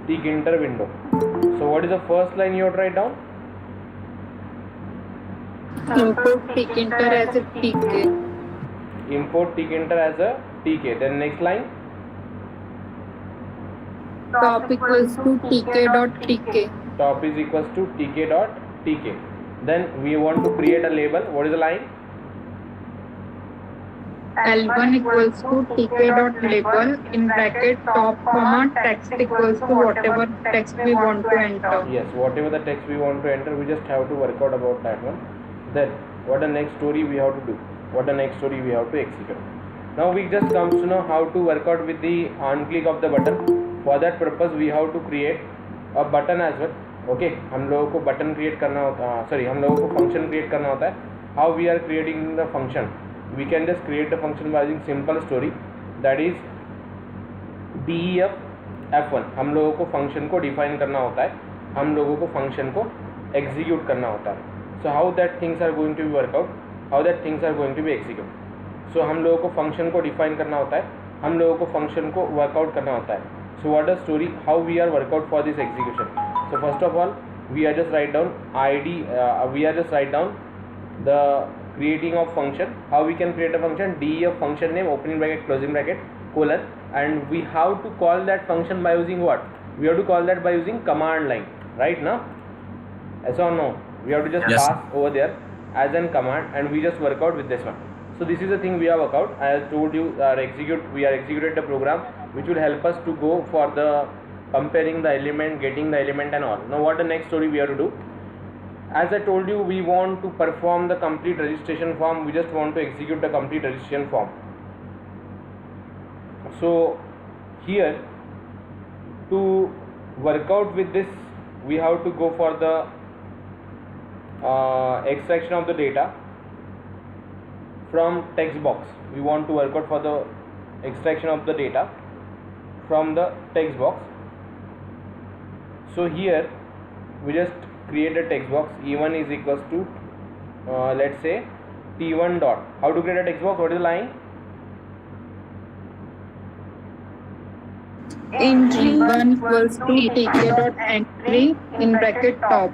tkinter window. So what is the first line you have to write down? Import tkinter as a tk. Import tkinter as a tk. Then next line, Top equals to tk.tk. top is equals to tk.tk. Then we want to create a label. What is the line? L1 equals to tk.label in bracket top comma text equals to whatever text we want to enter. Yes, whatever the text we want to enter, we just have to work out about that one. Then what the next story we have to do, what the next story we have to execute. Now we just comes to know how to work out with the on click of the button. For that purpose we have to create a button as well. Okay, हम लोगों को button create करना होता है, sorry हम लोगों को function create करना होता है. How we are creating the function? We can just create the function by using simple story, that is def f1. हम लोगों को फंक्शन को डिफाइन करना होता है, हम लोगों को फंक्शन को एग्जीक्यूट करना होता है. So how that things are going to be work out, how that things are going to be execute. सो हम लोगों को फंक्शन को डिफाइन करना होता है, हम लोगों को फंक्शन को वर्कआउट करना होता है. So what the story, how we are work out for this execution. So first of all we are just write down id, we are just write down the creating of function. How we can create a function? Def function name opening bracket closing bracket colon, and we have to call that function by using what? We have to call that by using command line, right? Now, yes or no? We have to just Yes. pass over there as an command, and we just work out with this one. So this is the thing we have worked out. I have told you we are executed the program which will help us to go for the comparing the element, getting the element and all. Now what the next story we have to do? As I told you, we want to perform the complete registration form. We just want to execute the complete registration form. So here, to work out with this, we have to go for the extraction of the data from text box. We want to work out for the extraction of the data from the text box. So here we just create a text box. E1 is equals to let's say t1 dot. How to create a text box? What is the line? Entry 1 equals to tk.entry in bracket top.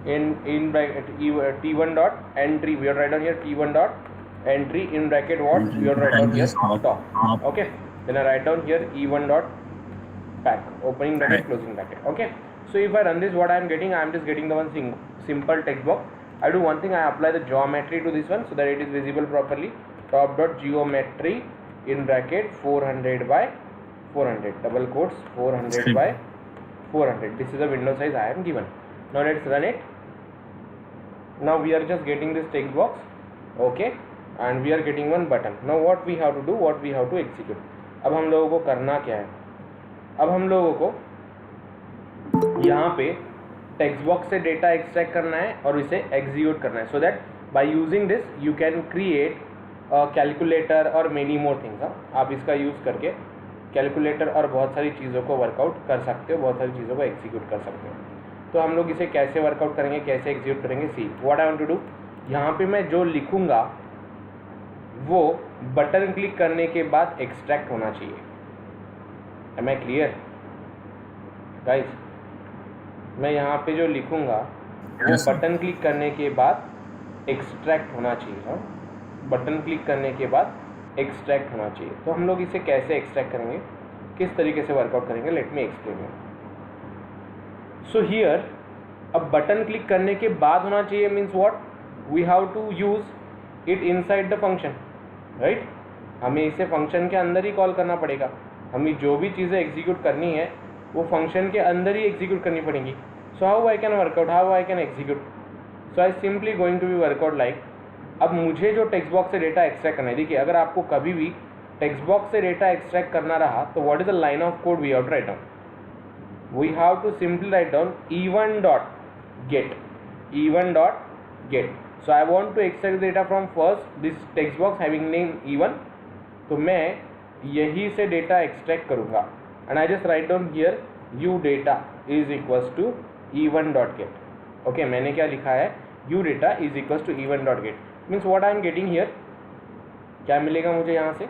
In bracket t1 dot entry. We are write down here t1 dot entry in bracket what? We are write down here top. Okay. Then I write down here e1 dot pack opening bracket closing bracket. Okay. So if I run this, what I am getting? I am just getting the one simple text box. I do one thing, I apply the geometry to this one so that it is visible properly. Top dot geometry in bracket 400 by 400 double quotes 400 by 400. This is the window size I am given. Now let's run it. Now we are just getting this text box, okay, and we are getting one button. Now what we have to do, what we have to execute. अब हम लोगों को करना क्या है? अब हम लोगों को यहाँ पे टेक्स्ट बॉक्स से डेटा एक्सट्रैक्ट करना है और इसे एग्जीक्यूट करना है. So that by using this you can create calculator और मेनी मोर थिंग्स. आप इसका यूज़ करके कैलकुलेटर और बहुत सारी चीज़ों को वर्कआउट कर सकते हो, बहुत सारी चीज़ों को एग्जीक्यूट कर सकते हो. तो हम लोग इसे कैसे वर्कआउट करेंगे, कैसे एग्जीक्यूट करेंगे? See what I want to do. यहाँ पे मैं जो लिखूँगा वो बटन क्लिक करने के बाद एक्सट्रैक्ट होना चाहिए. Am I clear guys? मैं यहाँ पे जो लिखूँगा वो बटन क्लिक करने के बाद एक्सट्रैक्ट होना चाहिए. हाँ, बटन क्लिक करने के बाद एक्सट्रैक्ट होना चाहिए. तो हम लोग इसे कैसे एक्सट्रैक्ट करेंगे, किस तरीके से वर्कआउट करेंगे, let me explain you. So here अब बटन क्लिक करने के बाद होना चाहिए means what? We have to use it inside the function, right? हमें इसे फंक्शन के अंदर ही कॉल करना पड़ेगा. हमें जो भी चीज़ें एग्जीक्यूट करनी है वो फंक्शन के अंदर ही एग्जीक्यूट करनी पड़ेंगी. So how I can work out, how I can execute? So I simply going to be work out like, अब मुझे जो टेक्स्ट बॉक्स से डेटा एक्सट्रैक्ट करना है, देखिए अगर आपको कभी भी टेक्स्ट बॉक्स से डेटा एक्सट्रैक्ट करना रहा तो what is the line of code we have to write down? We have to simply write down e1 dot get, e1 dot get. So I want to extract data from first this text box having name e1. तो मैं यही से data extract करूँगा and I just write down here you data is equals to e1 dot get. Okay, मैंने क्या लिखा है? You data is equals to e1 dot get. Means what I am getting here, क्या मिलेगा मुझे यहाँ से?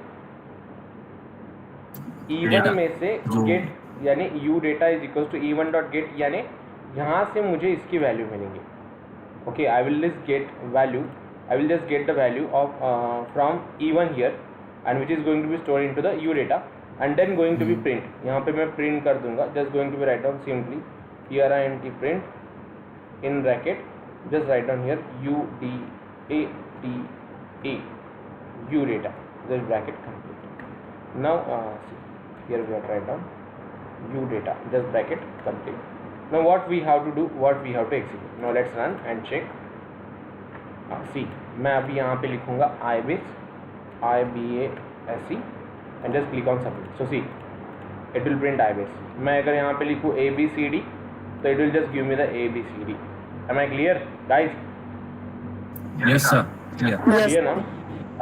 e1 में से गेट यानी you data is equal to e1 dot get, यानी यहाँ से मुझे इसकी वैल्यू मिलेंगी. Okay, I will just get value, I will just get the value of from E1 here, and which is going to be stored into the U data and then going to be print. यहाँ पे मैं print कर दूंगा, just going to be write down simply print print in bracket, just write down here U D A T A U data, just bracket complete. Now see, here we have write down U data, just bracket complete. Now what we have to do, what we have to execute. Now let's run and check. सी, मैं अभी यहाँ पे लिखूँगा IBASE and just click on submit. So see, it will print IBASE. मैं अगर यहाँ पे लिखूँ ABCD तो it will just give me the ABCD. Am I clear guys? Yes sir, clear ना?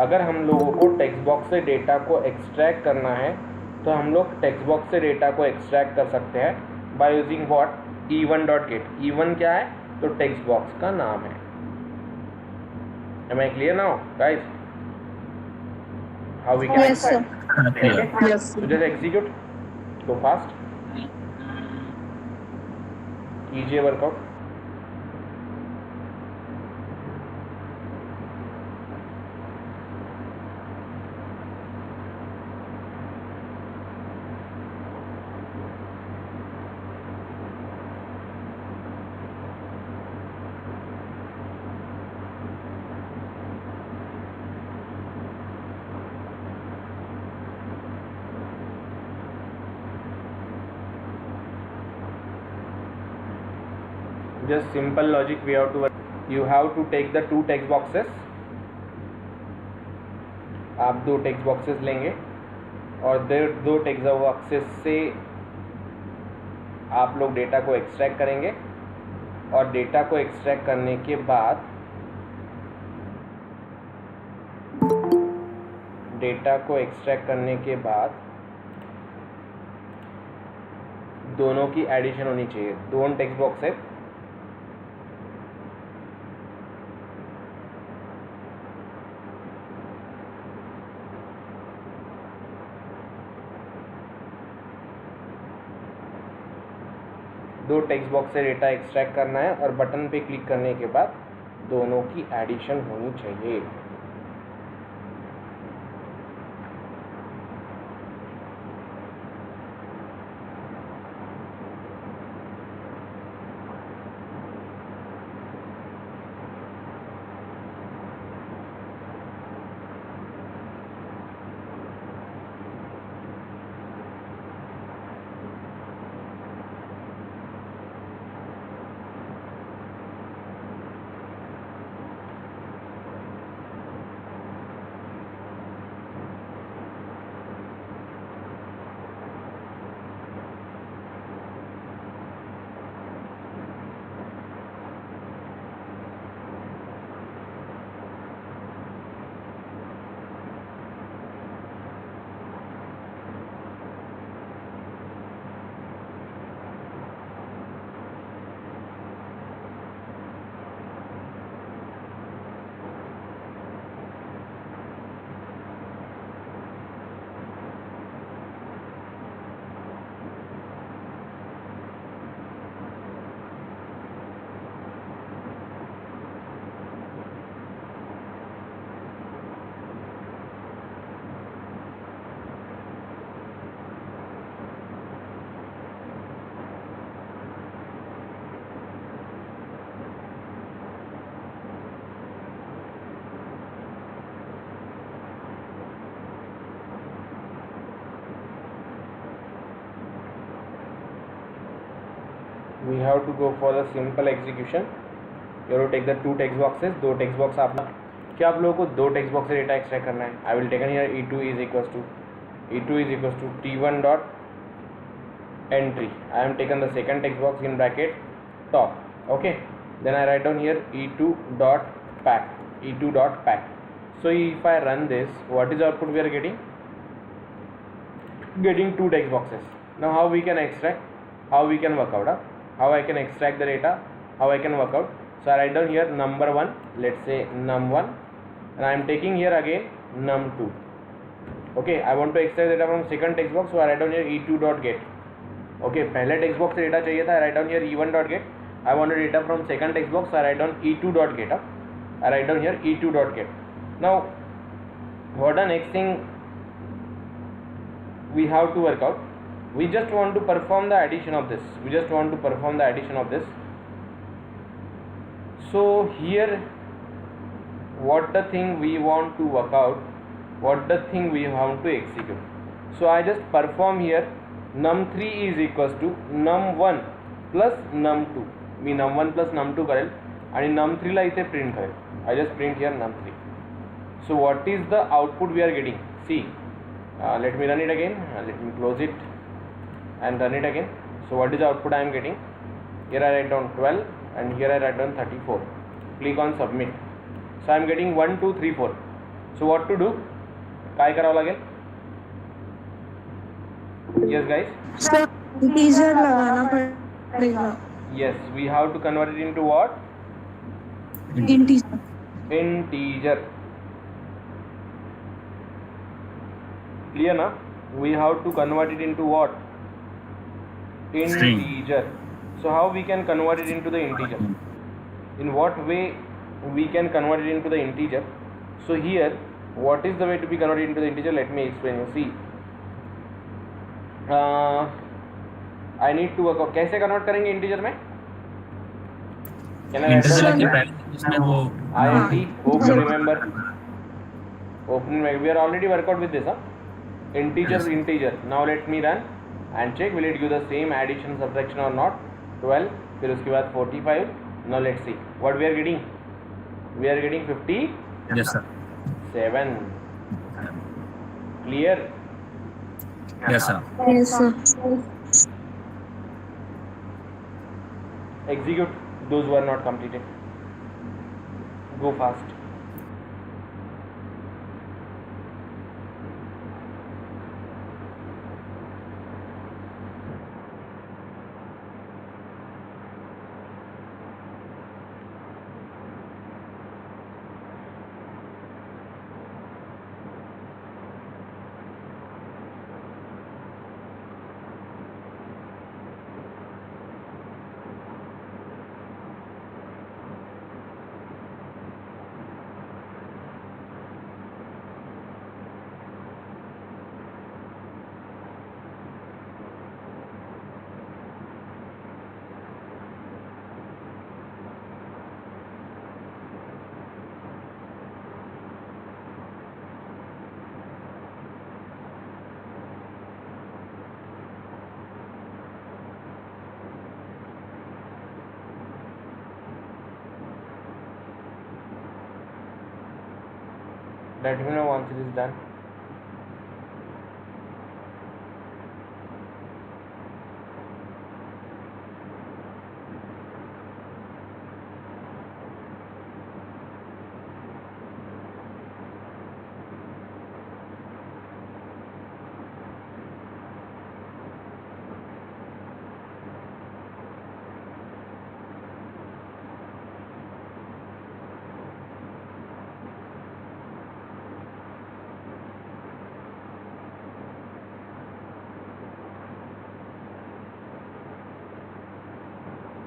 अगर हम लोगों को टेक्स्ट बॉक्स से डेटा को एक्सट्रैक्ट करना है तो हम लोग टेक्स्ट बॉक्स से डेटा को एक्सट्रैक्ट कर सकते हैं by using what, E1 dot get. E1 क्या है? तो टेक्स्ट बॉक्स का नाम है. Am I clear now, guys? How we can Yes, sir. Okay. Yes. So just execute. Go fast. कीजिए workout. Just simple logic we have to work. You have to take the two text boxes. आप दो text boxes लेंगे और दो text boxes से आप लोग data को एक्सट्रैक्ट करेंगे और डेटा को एक्सट्रैक्ट करने के बाद दोनों की एडिशन होनी चाहिए. दोनों टेक्स्ट बॉक्सेस से डेटा एक्सट्रैक्ट करना है और बटन पे क्लिक करने के बाद दोनों की एडिशन होनी चाहिए. We have to go for the simple execution. You have to take the two text boxes. दो text box आप क्या आप लोगों को दो text box से डेटा एक्सट्रैक्ट करना है. I will take here E2 is equals to T1 dot entry. I am taken the second text box in bracket top. Okay. Then I write down here E2 dot pack. So if I run this, what is the output we are getting? Getting two text boxes. Now how we can extract? How we can work out? How I can extract the data? How I can work out? So I write down here number 1. Let's say num1, and I am taking here again num2. Okay, I want to extract data from second text box, so I write down here E2 dot get. Okay पहले text box से data चाहिए था, right down here e1 dot gate. I want data from second text box, I write down e2 dot gate. I write down here e2 dot get. Now what the next thing we have to work out? We just want to perform the addition of this. So here what the thing we want to work out, what the thing we want to execute. So I just perform here num3 is equals to num1 plus num2. Me num1 plus num2 करेल आणि num3 ला इथे print करेल. I just print here num3. So what is the output we are getting? See, let me run it again. Let me close it and run it again. So what is the output I am getting? Here I write down 12 and here I write down 34. Click on submit. So I am getting 1 2 3 4. So what to do? काय करावं लागेल? Yes guys. Sir integer लगाना पड़ेगा. Yes, we have to convert it into what? Integer. Integer. Clear na? We have to convert it into what? String. Integer. So how we can convert it into the integer? In what way we can convert it into the integer? So here what is the way to be converted into the integer? Let me explain you. See, I need to work out कैसे convert करेंगे integer में? Can I write integer down? के पहले इसमें वो INT, hope you remember. Open, we are already worked out with this, huh? Integer, Yes. integer. Now let me run and check will it give the same addition, subtraction or not. 12, फिर उसके बाद 45. Now let's see what we are getting. We are getting 57. Yes sir. Clear? Yes sir. Yes sir. Execute those who are not completed. Go fast. Let me know once it is done.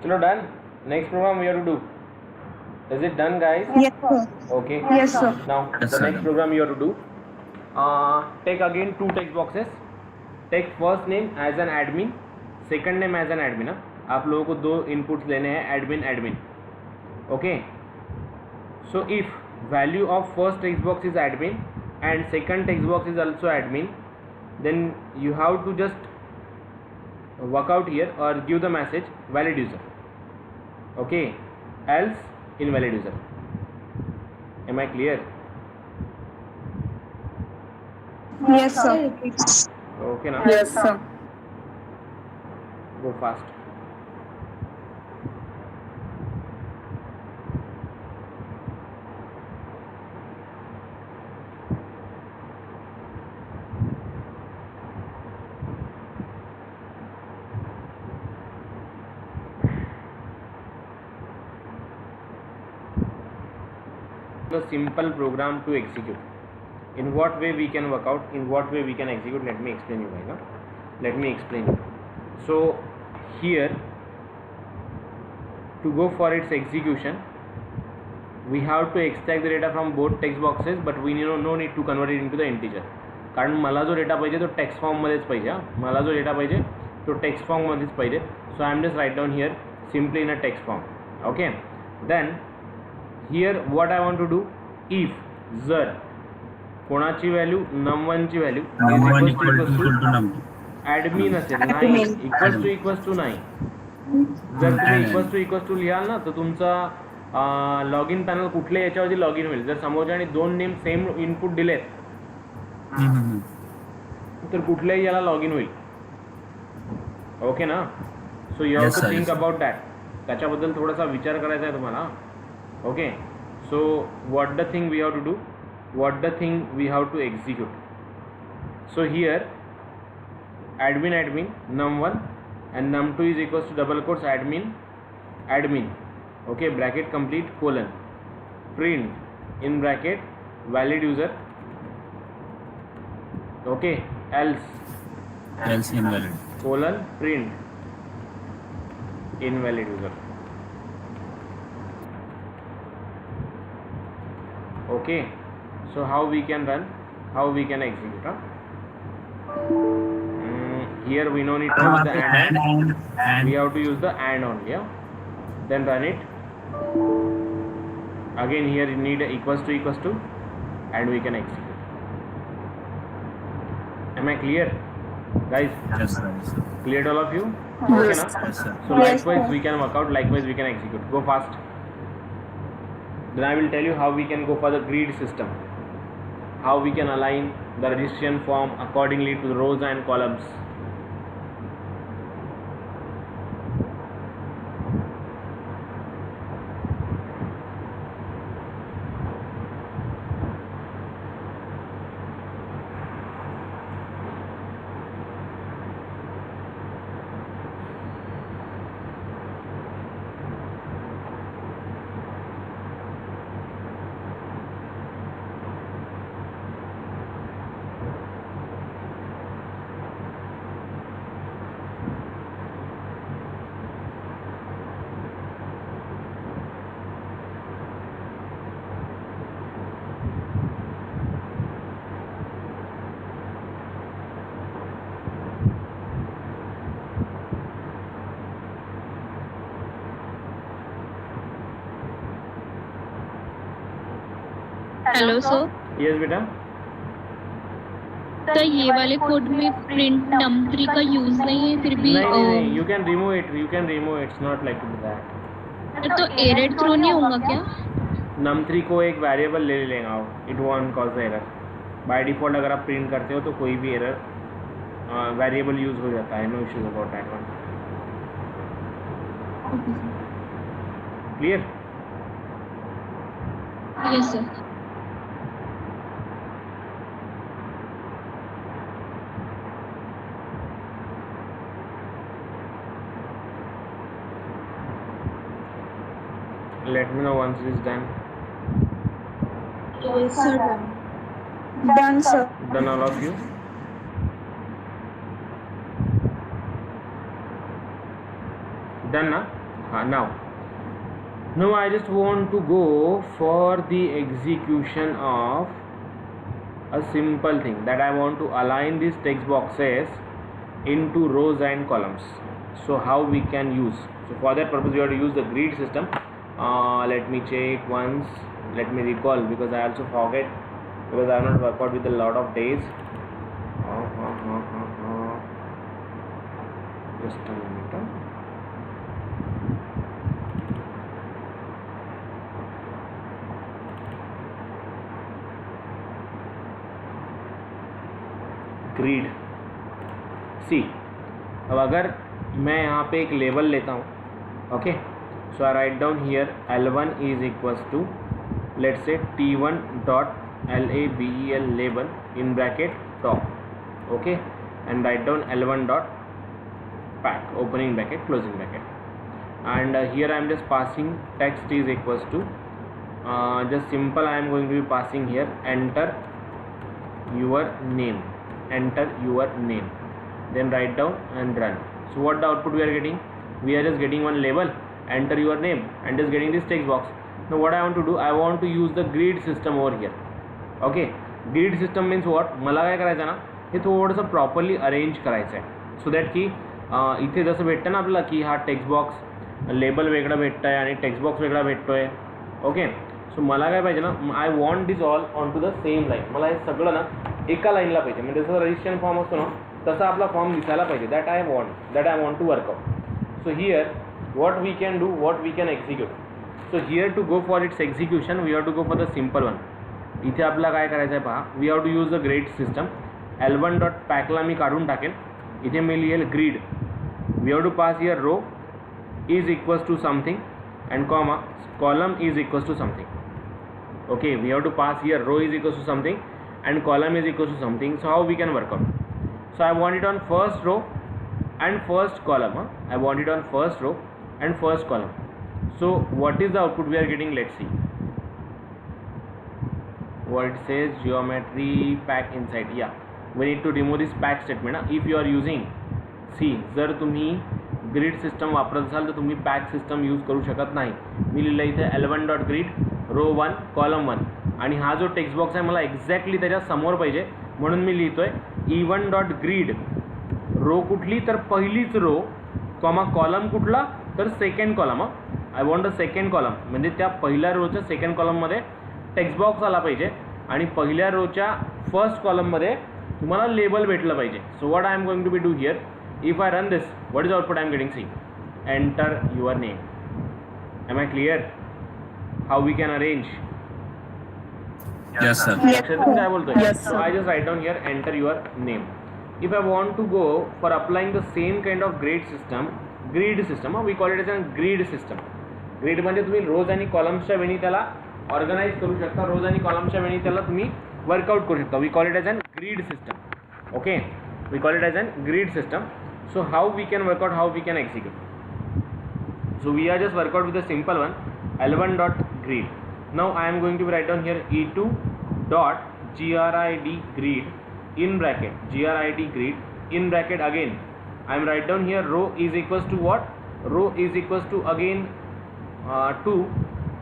Chalo, done. Next program we have to do. Is it done, guys? Yes sir. Okay. Yes sir. Now Yes, the sir. next program you have to do. Take again two text boxes. Take first name as an admin, second name as an admin. आप लोगों को दो inputs लेने हैं admin admin. Okay. So if value of first text box is admin and second text box is also admin, then you have to just work out here or give the message valid user. Okay, else invalid user. Am I clear? Yes sir. Okay now. Yes sir. Go fast. The simple program to execute. In what way we can work out, in what way we can execute, let me explain you guys. Let me explain you. So here, to go for its execution, we have to extract the data from both text boxes, but we no need to convert it into the integer. कारण मला जो data पाहिजे तो text फॉर्ममध्येच पाहिजे. मला जो data पाहिजे तो टेक्स्ट फॉर्ममध्येच पाहिजे. So I am just write down here simply in a text form. Okay. Then here what I want to do, if जर कोणाची व्हॅल्यू num1 ची value Num1 equal to num2. Admin असेल, नाही equals to नाही. जर तुम्ही equals to लिहाल ना तर तुमचा लॉग इन पॅनल कुठल्या याच्यावरती लॉग इन होईल. जर समोरच्याने 2 नेम सेम इनपुट दिलेत तर कुठल्याही याला लॉग इन होईल. ओके ना. So you have to think about that. त्याच्याबद्दल थोडासा विचार करायचा आहे तुम्हाला. Okay. So what the thing we have to do, what the thing we have to execute. So here admin num1 and num2 is equals to double quotes admin. Okay, bracket complete colon print in bracket valid user. Okay, else invalid colon print invalid user. Okay, so how we can run, how we can execute, here we no need to use the and, we have to use the and only. Then run it again. Here you need a equals to and we can execute. Am I clear, guys? Yes sir. Cleared all of you? Yes. Okay, na? Yes sir. So likewise we can work out, likewise we can execute. Go fast. Then I will tell you how we can go for the grid system, how we can align the registration form accordingly to the rows and columns. Hello sir. Yes बेटा. तो ये वाले code में print num3 का use नहीं है फिर भी. नहीं, you can remove it, it's not like that. तो एरर थ्रो नहीं होगा क्या? num3 को एक वेरिएबल ले लेगा, it won't cause the error. By default अगर आप प्रिंट करते हो तो कोई भी एरर वेरिएबल यूज हो जाता है. No issues about that one. Clear? Yes sir. Let me know once it is done. Yes, sir. Done, sir. Done all of you? Done na? Now I just want to go for the execution of a simple thing, that I want to align these text boxes into rows and columns. So how we can use? So for that purpose we have to use the grid system. Let me check once, let me recall, because I also forget, because I have not worked out with a lot of days. Just a minute. Grid. See, अब अगर मैं यहाँ पे एक label लेता हूँ, okay. So I write down here L1 is equals to, let's say T1 dot label label in bracket top, okay, and write down L1 dot pack opening bracket closing bracket, and here I am just passing text is equals to just simple I am going to be passing here enter your name, then write down and run. So what the output we are getting? We are just getting one label, enter your name, and just getting this text box. Now what I want to do, I want to use the grid system over here. Okay, grid system means what? मला काय करायचं ना, हे थोडंसं properly arrange करायचं आहे, so that की इथे जसं भेटतं ना आपल्याला की हा टेक्स्ट बॉक्स लेबल वेगळं भेटतं आहे आणि टेक्स्ट बॉक्स वेगळा भेटतो आहे. ओके, सो मला काय पाहिजे ना, I want this all on to the same line. मला हे सगळं ना एका लाईनला पाहिजे, म्हणजे जसं रजिस्ट्रेशन फॉर्म असतो ना तसा आपला फॉर्म दिसायला पाहिजे. That I want to work out. So here what we can do, what we can execute. So here to go for its execution we have to go for the simple one. इथे आपल्याला काय करायचं आहे पहा, we have to use the grid system. L1.pack ला मी काढून टाकेल, इथे मी लिहेल grid. We have to pass here row is equals to something and comma column is equals to something. Okay, we have to pass here row is equals to something and column is equals to something. So how we can work out? So I want it on first row and first column. I want it on first row and first column. So what is the output we are getting? Let's see what it says. Geometry pack inside. Yeah, we need to remove this pack statement. If you are using, see, जर तुम्ही grid system वापरत असाल तर तुम्ही pack system use करू शकत नाही. मी लिहिलं इथे L1.grid रो 1 कॉलम 1 आणि हा जो टेक्स्ट बॉक्स आहे मला एक्झॅक्टली त्याच्या समोर पाहिजे, म्हणून मी लिहितोय E1.grid रो कुठली तर पहिलीच रो कॉमा कॉलम कुठला तर second column. I want the second column, म्हणजे त्या पहिल्या रोच्या सेकंड कॉलममध्ये टेक्स्ट बॉक्स आला पाहिजे आणि पहिल्या रोच्या फर्स्ट कॉलममध्ये तुम्हाला लेबल भेटलं पाहिजे. So what I am going to be do here, if I run this, what is output I am getting? See, enter your name. Am I clear how we can arrange? Yes, sir. लक्षात काय बोलतोय? Yes, sir. I just write down here enter your name. If I want to go for applying the same kind of grid system, we call it as a grid system. Grid म्हणजे तुम्ही रोज आणि कॉलम्सच्या वेळी त्याला organise करू शकता, रोज आणि कॉलम्सच्या वेळी त्याला तुम्ही वर्कआउट करू शकता. We call it as an grid system. Okay, we call it as an grid system. So how we can work out, how we can execute? So we are just work out with the simple one L1.grid. Now I am going to write down here E2.grid grid in bracket grid in bracket again I am write down here row is equals to what? Row is equals to again 2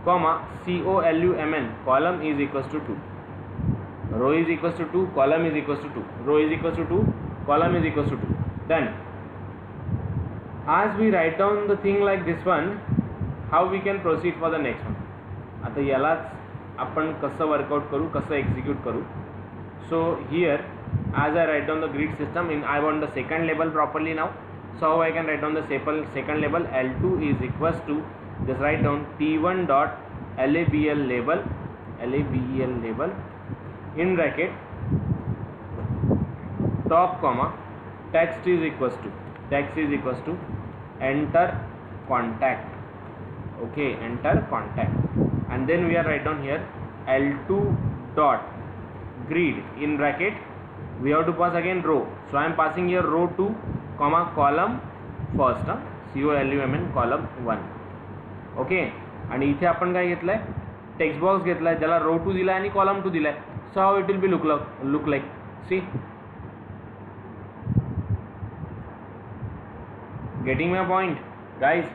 comma column, column is equals to 2. Row is equals to 2, column is equals to 2. Row is equals to 2, column is equals to 2. Then as we write down the thing like this one, how we can proceed for the next one? आता यालाच आपण कसं workout करू, कसं execute करू? So here as I write down the grid system, I want the second label properly now. So how I can write down the second label? L2 is equals to, just write down T1 dot label in bracket top comma text is equals to enter contact. Okay, enter contact, and then we are write down here L2 dot grid in bracket we have to pass again row. So I am passing here row 2 comma column first, column column 1. Okay, आणि इथे आपण काय घेतलंय? Text box घेतलाय, ज्याला रो 2 दिलाय आणि column 2 दिलाय. So how it will be look like? See, getting my point guys?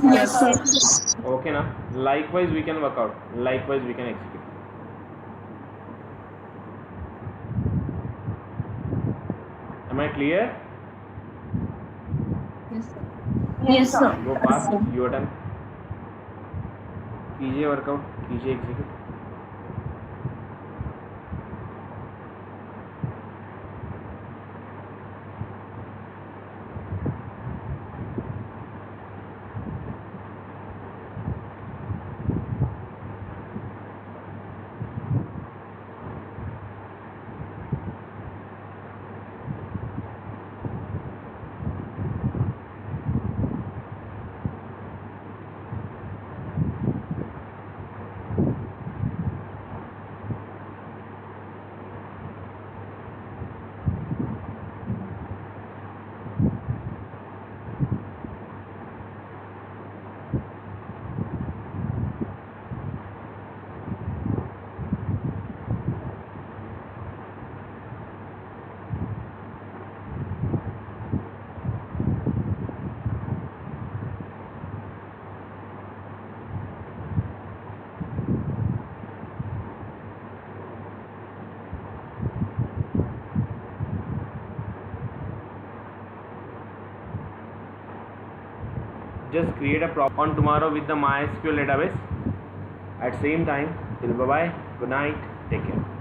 Yes, sir. Okay ना? Likewise we can work out, likewise we can execute. Am I clear? Yes, sir. Yes, sir. Go past your turn. कीजिए workout, कीजिए execute. just create a prop on tomorrow with the MySQL database at same time. Till bye bye, good night, take care.